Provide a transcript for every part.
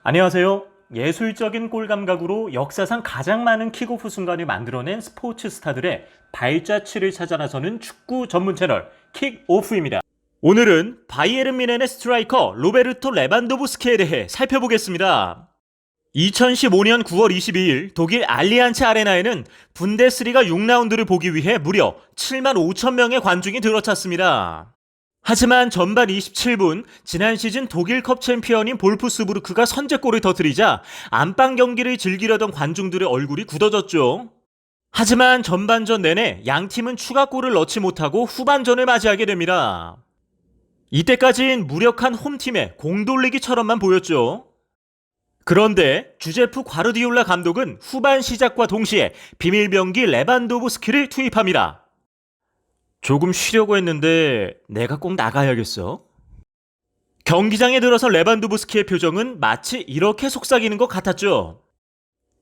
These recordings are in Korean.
안녕하세요. 예술적인 골 감각으로 역사상 가장 많은 킥오프 순간을 만들어낸 스포츠 스타들의 발자취를 찾아 나서는 축구 전문 채널 킥오프입니다. 오늘은 바이에른 뮌헨의 스트라이커 로베르토 레반도브스키에 대해 살펴보겠습니다. 2015년 9월 22일 독일 알리안츠 아레나에는 분데스리가 6라운드를 보기 위해 무려 7만 5천 명의 관중이 들어찼습니다. 하지만 전반 27분 지난 시즌 독일컵 챔피언인 볼프스부르크가 선제골을 터뜨리자 안방 경기를 즐기려던 관중들의 얼굴이 굳어졌죠. 하지만 전반전 내내 양팀은 추가골을 넣지 못하고 후반전을 맞이하게 됩니다. 이때까진 무력한 홈팀의 공돌리기처럼만 보였죠. 그런데 주제프 과르디올라 감독은 후반 시작과 동시에 비밀병기 레반도브스키를 투입합니다. 조금 쉬려고 했는데 내가 꼭 나가야겠어. 경기장에 들어서 레반도브스키의 표정은 마치 이렇게 속삭이는 것 같았죠.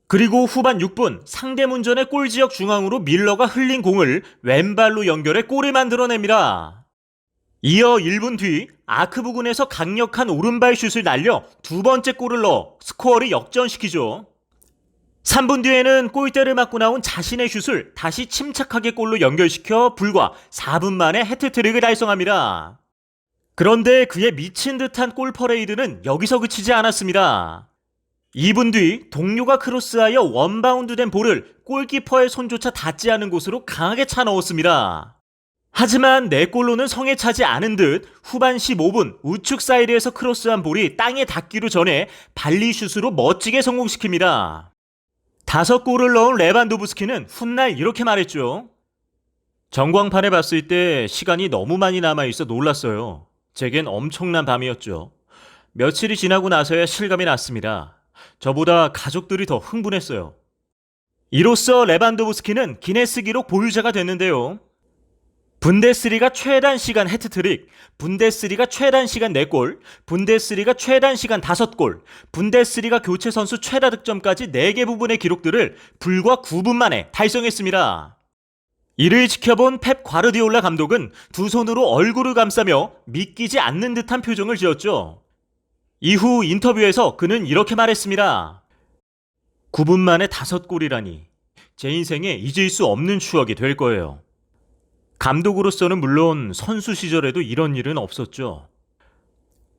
그리고 후반 6분 상대문전의 골지역 중앙으로 밀러가 흘린 공을 왼발로 연결해 골을 만들어냅니다. 이어 1분 뒤 아크 부근에서 강력한 오른발 슛을 날려 두 번째 골을 넣어 스코어를 역전시키죠. 3분 뒤에는 골대를 맞고 나온 자신의 슛을 다시 침착하게 골로 연결시켜 불과 4분 만에 해트트릭을 달성합니다. 그런데 그의 미친 듯한 골 퍼레이드는 여기서 그치지 않았습니다. 2분 뒤 동료가 크로스하여 원바운드된 볼을 골키퍼의 손조차 닿지 않은 곳으로 강하게 차 넣었습니다. 하지만 내 골로는 성에 차지 않은 듯 후반 15분 우측 사이드에서 크로스한 볼이 땅에 닿기로 전에 발리슛으로 멋지게 성공시킵니다. 5골을 넣은 레반도브스키는 훗날 이렇게 말했죠. 전광판에 봤을 때 시간이 너무 많이 남아있어 놀랐어요. 제겐 엄청난 밤이었죠. 며칠이 지나고 나서야 실감이 났습니다. 저보다 가족들이 더 흥분했어요. 이로써 레반도브스키는 기네스 기록 보유자가 됐는데요. 분데스리가 최단 시간 해트트릭, 분데스리가 최단 시간 4골, 분데스리가 최단 시간 5골, 분데스리가 교체 선수 최다 득점까지 4개 부분의 기록들을 불과 9분 만에 달성했습니다. 이를 지켜본 펩 과르디올라 감독은 두 손으로 얼굴을 감싸며 믿기지 않는 듯한 표정을 지었죠. 이후 인터뷰에서 그는 이렇게 말했습니다. 9분 만에 5골이라니 제 인생에 잊을 수 없는 추억이 될 거예요. 감독으로서는 물론 선수 시절에도 이런 일은 없었죠.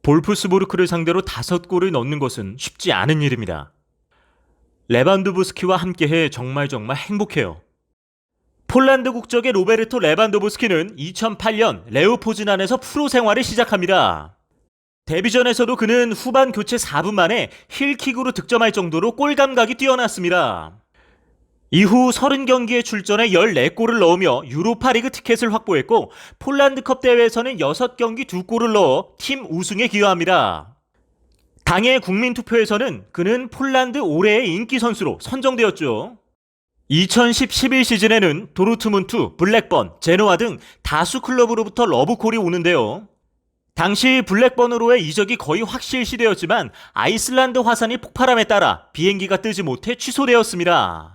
볼프스부르크를 상대로 5골을 넣는 것은 쉽지 않은 일입니다. 레반도브스키와 함께해 정말 행복해요. 폴란드 국적의 로베르토 레반도브스키는 2008년 레오포즈난에서 프로 생활을 시작합니다. 데뷔전에서도 그는 후반 교체 4분 만에 힐킥으로 득점할 정도로 골 감각이 뛰어났습니다. 이후 30경기에 출전해 14골을 넣으며 유로파리그 티켓을 확보했고 폴란드컵 대회에서는 6경기 2골을 넣어 팀 우승에 기여합니다. 당해 국민투표에서는 그는 폴란드 올해의 인기 선수로 선정되었죠. 2010-11 시즌에는 도르트문트, 블랙번, 제노아 등 다수 클럽으로부터 러브콜이 오는데요. 당시 블랙번으로의 이적이 거의 확실시되었지만 아이슬란드 화산이 폭발함에 따라 비행기가 뜨지 못해 취소되었습니다.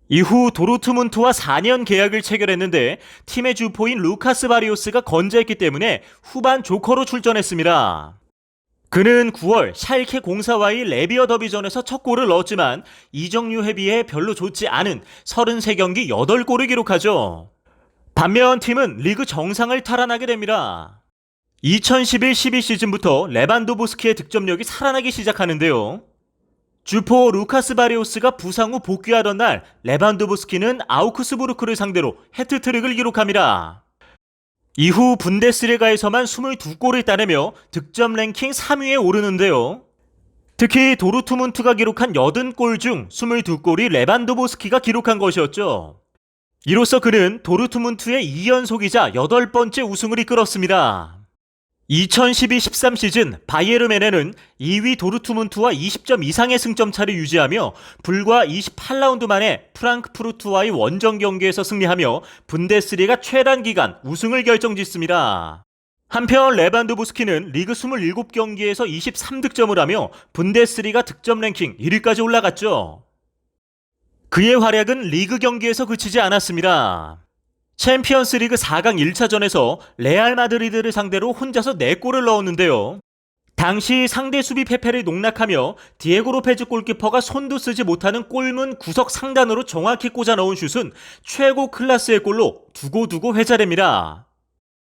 이후 도르트문트와 4년 계약을 체결했는데 팀의 주포인 루카스 바리오스가 건재했기 때문에 후반 조커로 출전했습니다. 그는 9월 샬케 04와의 레비어 더비전에서 첫 골을 넣었지만 이적료에 비해 별로 좋지 않은 33경기 8골을 기록하죠. 반면 팀은 리그 정상을 탈환하게 됩니다. 2011-12 시즌부터 레반도브스키의 득점력이 살아나기 시작하는데요. 주포 루카스 바리오스가 부상 후 복귀하던 날 레반도브스키는 아우크스부르크를 상대로 해트트릭을 기록합니다. 이후 분데스리가에서만 22골을 따내며 득점 랭킹 3위에 오르는데요. 특히 도르트문트가 기록한 80골 중 22골이 레반도브스키가 기록한 것이었죠. 이로써 그는 도르트문트의 2연속이자 8번째 우승을 이끌었습니다. 2012-13 시즌 바이에른 뮌헨은 2위 도르트문트와 20점 이상의 승점 차를 유지하며 불과 28라운드 만에 프랑크푸르트와의 원정 경기에서 승리하며 분데스리가 최단 기간 우승을 결정짓습니다. 한편 레반도브스키는 리그 27경기에서 23득점을 하며 분데스리가 득점 랭킹 1위까지 올라갔죠. 그의 활약은 리그 경기에서 그치지 않았습니다. 챔피언스리그 4강 1차전에서 레알 마드리드를 상대로 혼자서 4골을 넣었는데요. 당시 상대 수비 패패를 농락하며 디에고 로페즈 골키퍼가 손도 쓰지 못하는 골문 구석 상단으로 정확히 꽂아 넣은 슛은 최고 클래스의 골로 두고두고 회자됩니다.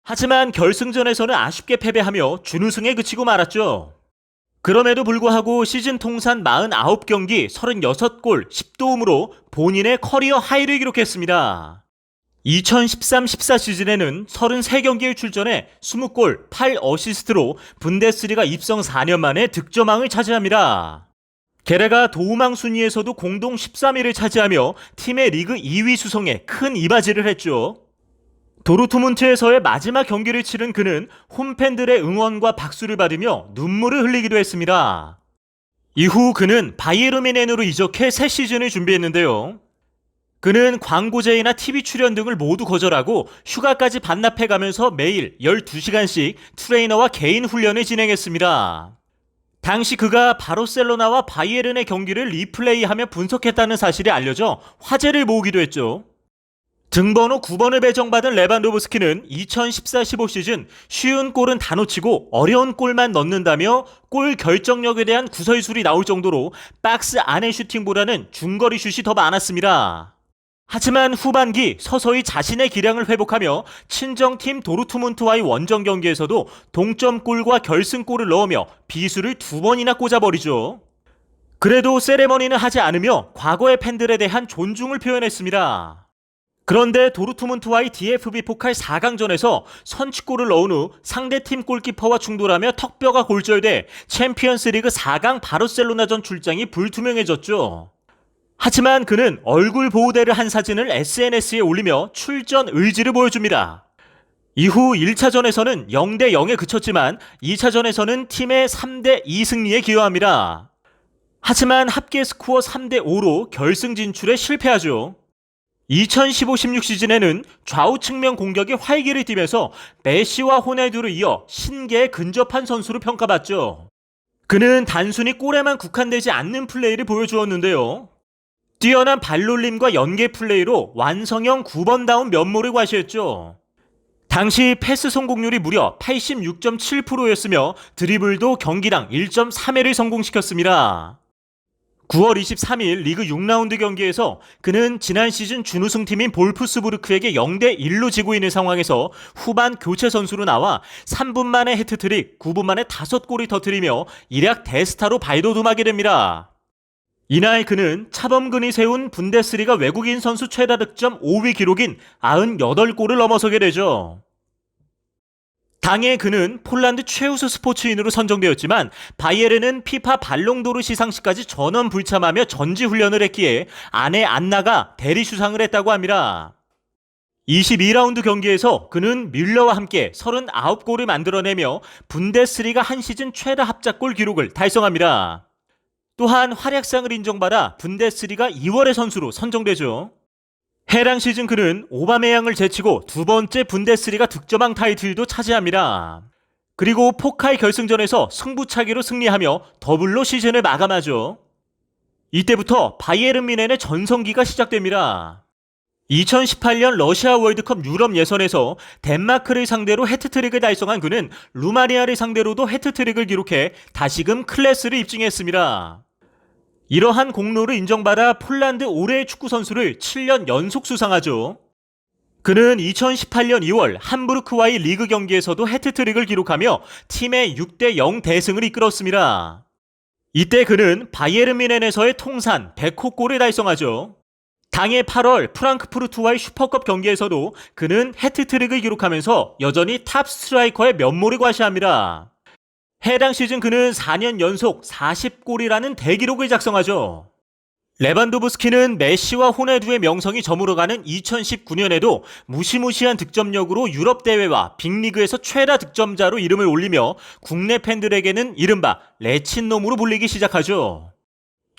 하지만 결승전에서는 아쉽게 패배하며 준우승에 그치고 말았죠. 그럼에도 불구하고 시즌 통산 49경기 36골 10도움으로 본인의 커리어 하이를 기록했습니다. 2013-14 시즌에는 33경기에 출전해 20골 8어시스트로 분데스리가 입성 4년 만에 득점왕을 차지합니다. 게다가 도움왕 순위에서도 공동 13위를 차지하며 팀의 리그 2위 수성에 큰 이바지를 했죠. 도르트문트에서의 마지막 경기를 치른 그는 홈팬들의 응원과 박수를 받으며 눈물을 흘리기도 했습니다. 이후 그는 바이에른 뮌헨으로 이적해 새 시즌을 준비했는데요. 그는 광고제의나 TV 출연 등을 모두 거절하고 휴가까지 반납해가면서 매일 12시간씩 트레이너와 개인 훈련을 진행했습니다. 당시 그가 바르셀로나와 바이에른의 경기를 리플레이하며 분석했다는 사실이 알려져 화제를 모으기도 했죠. 등번호 9번을 배정받은 레반도브스키는 2014-15 시즌 쉬운 골은 다 놓치고 어려운 골만 넣는다며 골 결정력에 대한 구설술이 나올 정도로 박스 안의 슈팅보다는 중거리 슛이 더 많았습니다. 하지만 후반기 서서히 자신의 기량을 회복하며 친정팀 도르트문트와의 원정 경기에서도 동점골과 결승골을 넣으며 비수를 2번이나 꽂아버리죠. 그래도 세레머니는 하지 않으며 과거의 팬들에 대한 존중을 표현했습니다. 그런데 도르트문트와의 DFB 포칼 4강전에서 선취골을 넣은 후 상대팀 골키퍼와 충돌하며 턱뼈가 골절돼 챔피언스 리그 4강 바르셀로나전 출장이 불투명해졌죠. 하지만 그는 얼굴 보호대를 한 사진을 SNS에 올리며 출전 의지를 보여줍니다. 이후 1차전에서는 0대0에 그쳤지만 2차전에서는 팀의 3대2 승리에 기여합니다. 하지만 합계 스코어 3대5로 결승 진출에 실패하죠. 2015-16 시즌에는 좌우 측면 공격이 활기를 띠면서 메시와 호날두를 이어 신기에 근접한 선수로 평가받죠. 그는 단순히 골에만 국한되지 않는 플레이를 보여주었는데요. 뛰어난 발놀림과 연계 플레이로 완성형 9번다운 면모를 과시했죠. 당시 패스 성공률이 무려 86.7%였으며 드리블도 경기당 1.3회를 성공시켰습니다. 9월 23일 리그 6라운드 경기에서 그는 지난 시즌 준우승팀인 볼프스부르크에게 0대1로 지고 있는 상황에서 후반 교체 선수로 나와 3분 만에 해트트릭, 9분 만에 5골을 터뜨리며 일약 대스타로 발돋움하게 됩니다. 이날 그는 차범근이 세운 분데스리가 외국인 선수 최다 득점 5위 기록인 98골을 넘어서게 되죠. 당해 그는 폴란드 최우수 스포츠인으로 선정되었지만 바이에른은 피파 발롱도르 시상식까지 전원 불참하며 전지훈련을 했기에 아내 안나가 대리 수상을 했다고 합니다. 22라운드 경기에서 그는 뮬러와 함께 39골을 만들어내며 분데스리가 한 시즌 최다 합작골 기록을 달성합니다. 또한 활약상을 인정받아 분데스리가 2월의 선수로 선정되죠. 해당 시즌 그는 오바메양을 제치고 두 번째 분데스리가 득점왕 타이틀도 차지합니다. 그리고 포칼 결승전에서 승부차기로 승리하며 더블로 시즌을 마감하죠. 이때부터 바이에른 뮌헨의 전성기가 시작됩니다. 2018년 러시아 월드컵 유럽 예선에서 덴마크를 상대로 해트트릭을 달성한 그는 루마니아를 상대로도 해트트릭을 기록해 다시금 클래스를 입증했습니다. 이러한 공로를 인정받아 폴란드 올해의 축구선수를 7년 연속 수상하죠. 그는 2018년 2월 함부르크와의 리그 경기에서도 해트트릭을 기록하며 팀의 6대0 대승을 이끌었습니다. 이때 그는 바이에른 뮌헨에서의 통산 100호 골을 달성하죠. 당해 8월 프랑크푸르트와의 슈퍼컵 경기에서도 그는 해트트릭을 기록하면서 여전히 탑 스트라이커의 면모를 과시합니다. 해당 시즌 그는 4년 연속 40골이라는 대기록을 작성하죠. 레반도브스키는 메시와 호날두의 명성이 저물어가는 2019년에도 무시무시한 득점력으로 유럽 대회와 빅리그에서 최다 득점자로 이름을 올리며 국내 팬들에게는 이른바 레친놈으로 불리기 시작하죠.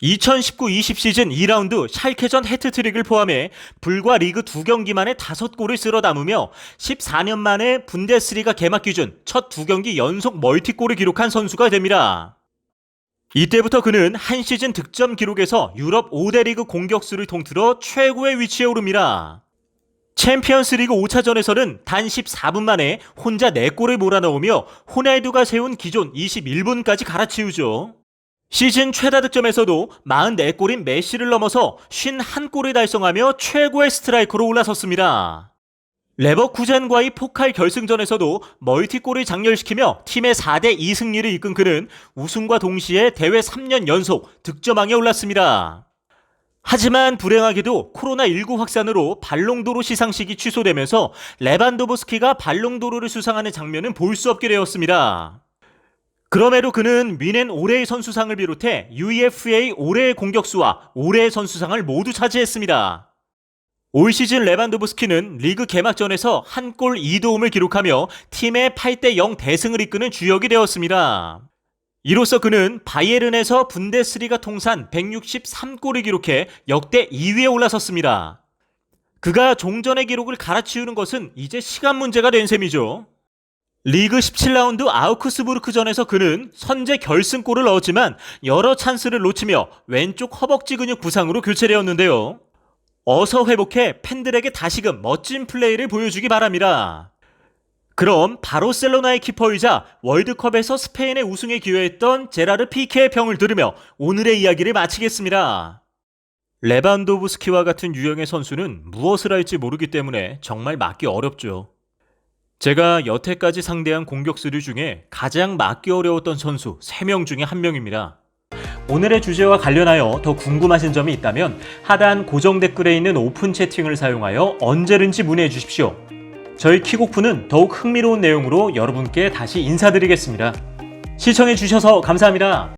2019-20 시즌 2라운드 샬케전 해트트릭을 포함해 불과 리그 2경기 만에 5골을 쓸어 담으며 14년 만에 분데스리가 개막 기준 첫 2경기 연속 멀티골을 기록한 선수가 됩니다. 이때부터 그는 한 시즌 득점 기록에서 유럽 5대 리그 공격수를 통틀어 최고의 위치에 오릅니다. 챔피언스리그 5차전에서는 단 14분 만에 혼자 4골을 몰아넣으며 호날두가 세운 기존 21분까지 갈아치우죠. 시즌 최다 득점에서도 44골인 메시를 넘어서 51골을 달성하며 최고의 스트라이커로 올라섰습니다. 레버쿠젠과의 포칼 결승전에서도 멀티골을 장렬시키며 팀의 4대2 승리를 이끈 그는 우승과 동시에 대회 3년 연속 득점왕에 올랐습니다. 하지만 불행하게도 코로나19 확산으로 발롱도르 시상식이 취소되면서 레반도브스키가 발롱도르를 수상하는 장면은 볼 수 없게 되었습니다. 그럼에도 그는 미넨 올해의 선수상을 비롯해 UEFA 올해의 공격수와 올해의 선수상을 모두 차지했습니다. 올 시즌 레반도브스키는 리그 개막전에서 한 골 2도움을 기록하며 팀의 8대0 대승을 이끄는 주역이 되었습니다. 이로써 그는 바이에른에서 분데스리가 통산 163골을 기록해 역대 2위에 올라섰습니다. 그가 종전의 기록을 갈아치우는 것은 이제 시간 문제가 된 셈이죠. 리그 17라운드 아우크스부르크전에서 그는 선제 결승골을 넣었지만 여러 찬스를 놓치며 왼쪽 허벅지 근육 부상으로 교체되었는데요. 어서 회복해 팬들에게 다시금 멋진 플레이를 보여주기 바랍니다. 그럼 바르셀로나의 키퍼이자 월드컵에서 스페인의 우승에 기여했던 제라르 피케의 평을 들으며 오늘의 이야기를 마치겠습니다. 레반도브스키와 같은 유형의 선수는 무엇을 할지 모르기 때문에 정말 막기 어렵죠. 제가 여태까지 상대한 공격수들 중에 가장 막기 어려웠던 선수 3명 중에 1명입니다. 오늘의 주제와 관련하여 더 궁금하신 점이 있다면 하단 고정 댓글에 있는 오픈 채팅을 사용하여 언제든지 문의해 주십시오. 저희 킥오프는 더욱 흥미로운 내용으로 여러분께 다시 인사드리겠습니다. 시청해 주셔서 감사합니다.